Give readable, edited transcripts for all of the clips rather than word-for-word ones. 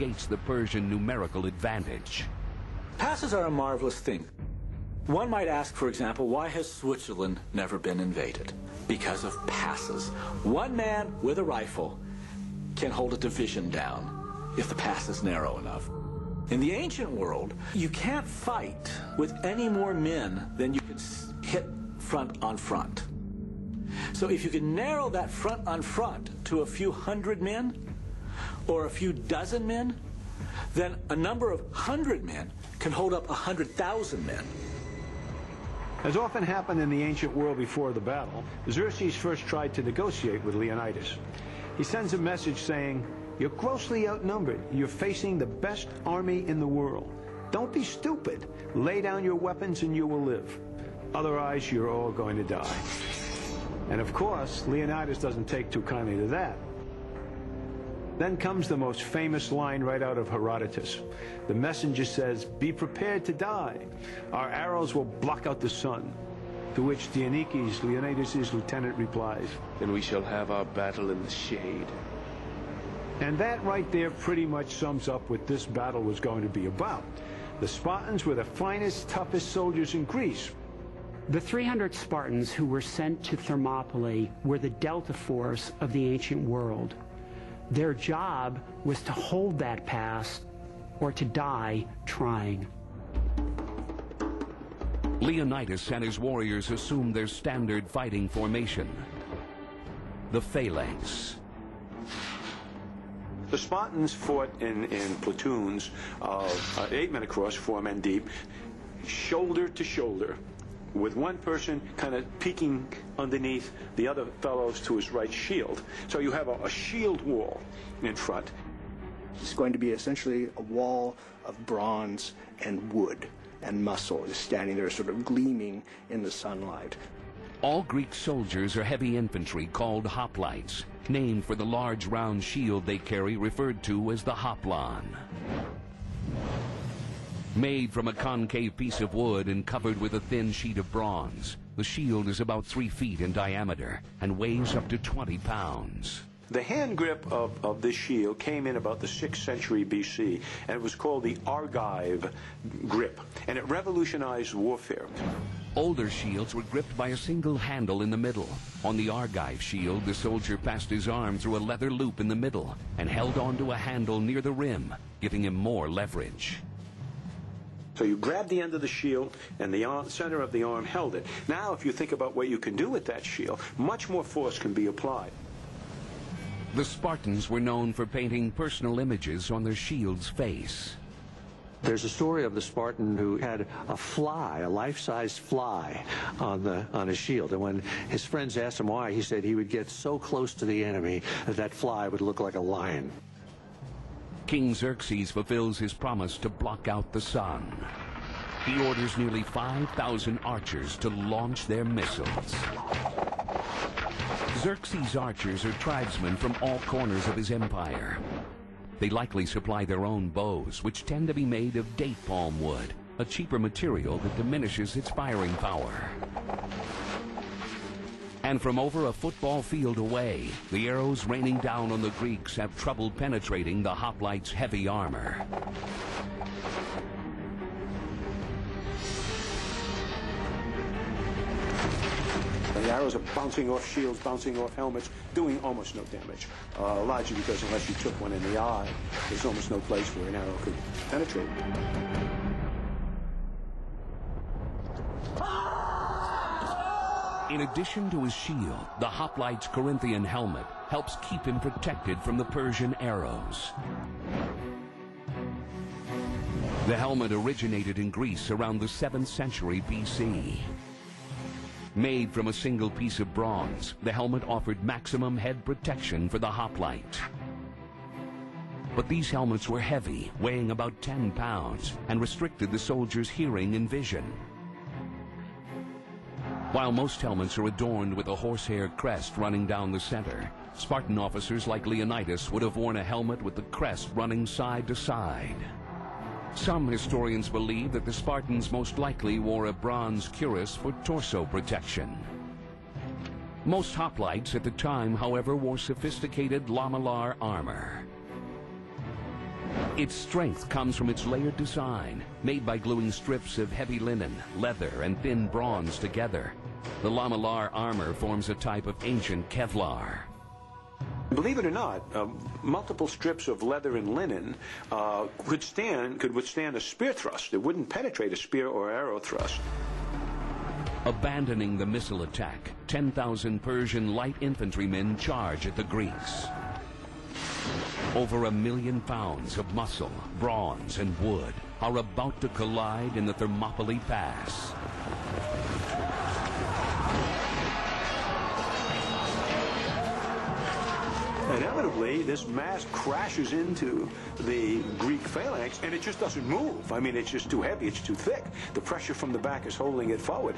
negates the Persian numerical advantage. Passes are a marvelous thing. One might ask, for example, why has Switzerland never been invaded? Because of passes. One man with a rifle can hold a division down if the pass is narrow enough. In the ancient world, you can't fight with any more men than you can hit front on front. So if you can narrow that front on front to a few hundred men or a few dozen men, then a number of 100 men can hold up 100,000 men. As often happened in the ancient world before the battle, Xerxes first tried to negotiate with Leonidas. He sends a message saying, "You're grossly outnumbered. You're facing the best army in the world. Don't be stupid. Lay down your weapons and you will live. Otherwise, you're all going to die." And of course, Leonidas doesn't take too kindly to that. Then comes the most famous line right out of Herodotus. The messenger says, "Be prepared to die. Our arrows will block out the sun." To which Dionysius, Leonidas' lieutenant, replies, "Then we shall have our battle in the shade." And that right there pretty much sums up what this battle was going to be about. The Spartans were the finest, toughest soldiers in Greece. The 300 Spartans who were sent to Thermopylae were the Delta Force of the ancient world. Their job was to hold that pass or to die trying. Leonidas and his warriors assumed their standard fighting formation, the phalanx. The Spartans fought in platoons of 8 men across, 4 men deep, shoulder to shoulder, with one person kind of peeking underneath the other fellow's to his right shield. So you have a shield wall in front. It's going to be essentially a wall of bronze and wood and muscle, just standing there sort of gleaming in the sunlight. All Greek soldiers are heavy infantry called hoplites, named for the large round shield they carry, referred to as the hoplon. Made from a concave piece of wood and covered with a thin sheet of bronze, the shield is about 3 feet in diameter and weighs up to 20 pounds. The hand grip of this shield came in about the 6th century BC, and it was called the Argive grip, and it revolutionized warfare. Older shields were gripped by a single handle in the middle. On the Argive shield, the soldier passed his arm through a leather loop in the middle and held onto a handle near the rim, giving him more leverage. So you grabbed the end of the shield, and the center of the arm held it. Now, if you think about what you can do with that shield, much more force can be applied. The Spartans were known for painting personal images on their shield's face. There's a story of the Spartan who had a fly, a life-sized fly, on his shield. And when his friends asked him why, he said he would get so close to the enemy that that fly would look like a lion. King Xerxes fulfills his promise to block out the sun. He orders nearly 5,000 archers to launch their missiles. Xerxes' archers are tribesmen from all corners of his empire. They likely supply their own bows, which tend to be made of date palm wood, a cheaper material that diminishes its firing power. And from over a football field away, the arrows raining down on the Greeks have trouble penetrating the hoplites' heavy armor. The arrows are bouncing off shields, bouncing off helmets, doing almost no damage. Largely because unless you took one in the eye, there's almost no place where an arrow could penetrate. In addition to his shield, the hoplite's Corinthian helmet helps keep him protected from the Persian arrows. The helmet originated in Greece around the 7th century BC. Made from a single piece of bronze, the helmet offered maximum head protection for the hoplite. But these helmets were heavy, weighing about 10 pounds, and restricted the soldier's hearing and vision. While most helmets are adorned with a horsehair crest running down the center, Spartan officers like Leonidas would have worn a helmet with the crest running side to side. Some historians believe that the Spartans most likely wore a bronze cuirass for torso protection. Most hoplites at the time, however, wore sophisticated lamellar armor. Its strength comes from its layered design, made by gluing strips of heavy linen, leather, and thin bronze together. The lamellar armor forms a type of ancient Kevlar. Believe it or not, multiple strips of leather and linen could withstand a spear thrust. It wouldn't penetrate a spear or arrow thrust. Abandoning the missile attack, 10,000 Persian light infantrymen charge at the Greeks. Over 1 million pounds of muscle, bronze, and wood are about to collide in the Thermopylae Pass. Inevitably, this mass crashes into the Greek phalanx, and it just doesn't move. I mean, it's just too heavy, it's too thick. The pressure from the back is holding it forward.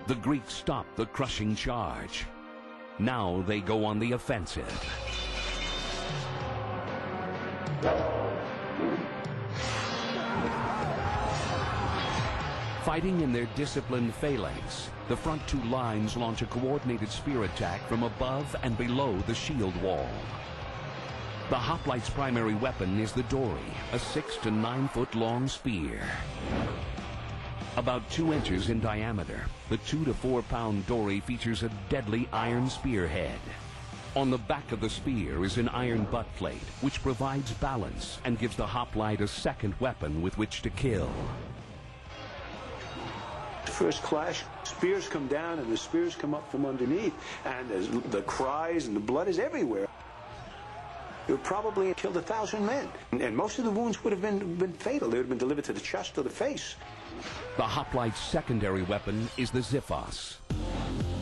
The Greeks stop the crushing charge. Now they go on the offensive. Fighting in their disciplined phalanx, the front two lines launch a coordinated spear attack from above and below the shield wall. The hoplites' primary weapon is the dory, a 6 to 9 foot long spear. About 2 inches in diameter, the 2 to 4 pound dory features a deadly iron spearhead. On the back of the spear is an iron butt plate, which provides balance and gives the hoplite a second weapon with which to kill. First clash, spears come down and the spears come up from underneath, and the cries and the blood is everywhere. It would probably killed 1,000 men, and most of the wounds would have been fatal. They would have been delivered to the chest or the face. The hoplite's secondary weapon is the Xiphos,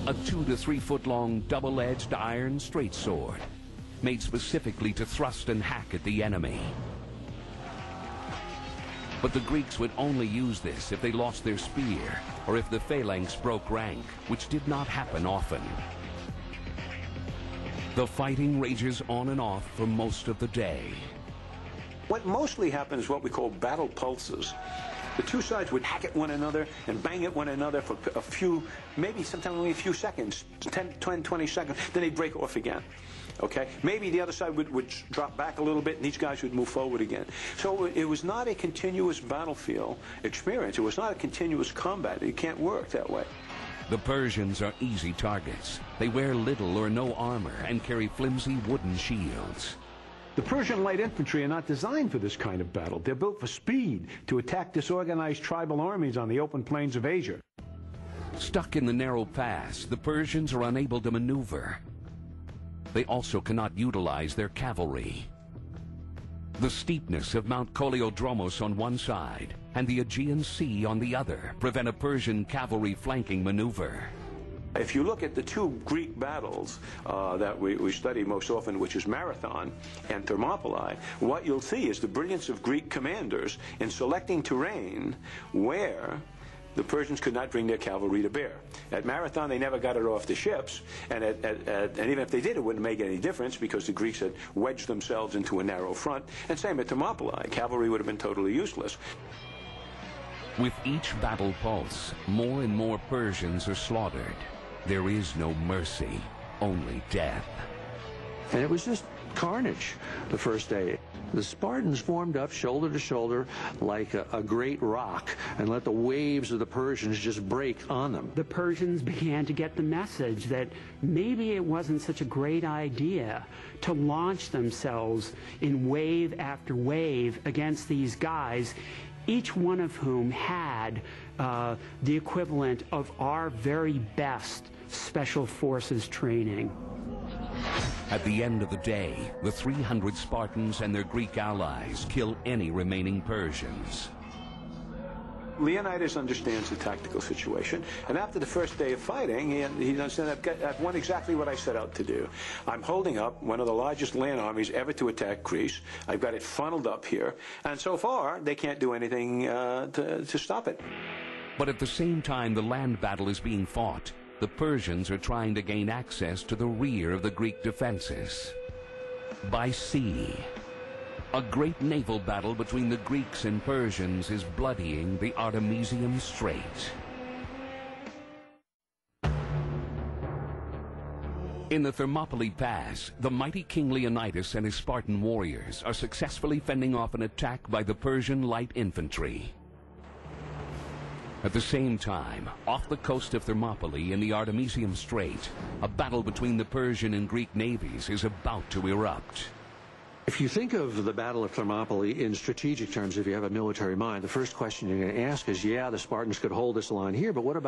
a 2 to 3 foot long double-edged iron straight sword, made specifically to thrust and hack at the enemy. But the Greeks would only use this if they lost their spear, or if the phalanx broke rank, which did not happen often. The fighting rages on and off for most of the day. What mostly happens is what we call battle pulses. The two sides would hack at one another and bang at one another for a few, maybe sometimes only a few seconds, 10, 20 seconds, then they'd break off again. Okay? Maybe the other side would drop back a little bit and these guys would move forward again. So it was not a continuous battlefield experience. It was not a continuous combat. It can't work that way. The Persians are easy targets. They wear little or no armor and carry flimsy wooden shields. The Persian light infantry are not designed for this kind of battle. They're built for speed, to attack disorganized tribal armies on the open plains of Asia. Stuck in the narrow pass, the Persians are unable to maneuver. They also cannot utilize their cavalry. The steepness of Mount Koleodromos on one side and the Aegean Sea on the other prevent a Persian cavalry flanking maneuver. If you look at the two Greek battles that we study most often, which is Marathon and Thermopylae, what you'll see is the brilliance of Greek commanders in selecting terrain where the Persians could not bring their cavalry to bear. At Marathon, they never got it off the ships, and even if they did, it wouldn't make any difference because the Greeks had wedged themselves into a narrow front. And same at Thermopylae, cavalry would have been totally useless. With each battle pulse, more and more Persians are slaughtered. There is no mercy, only death. And it was just carnage the first day. The Spartans formed up shoulder to shoulder like a great rock and let the waves of the Persians just break on them. The Persians began to get the message that maybe it wasn't such a great idea to launch themselves in wave after wave against these guys, each one of whom had the equivalent of our very best special forces training. At the end of the day, the 300 Spartans and their Greek allies kill any remaining Persians. Leonidas understands the tactical situation, and after the first day of fighting, he understands I've won exactly what I set out to do. I'm holding up one of the largest land armies ever to attack Greece. I've got it funneled up here, and so far, they can't do anything to stop it. But at the same time the land battle is being fought, the Persians are trying to gain access to the rear of the Greek defenses. By sea, a great naval battle between the Greeks and Persians is bloodying the Artemisium Strait. In the Thermopylae Pass, the mighty King Leonidas and his Spartan warriors are successfully fending off an attack by the Persian light infantry. At the same time, off the coast of Thermopylae in the Artemisium Strait, a battle between the Persian and Greek navies is about to erupt. If you think of the Battle of Thermopylae in strategic terms, if you have a military mind, the first question you're going to ask is, yeah, the Spartans could hold this line here, but what about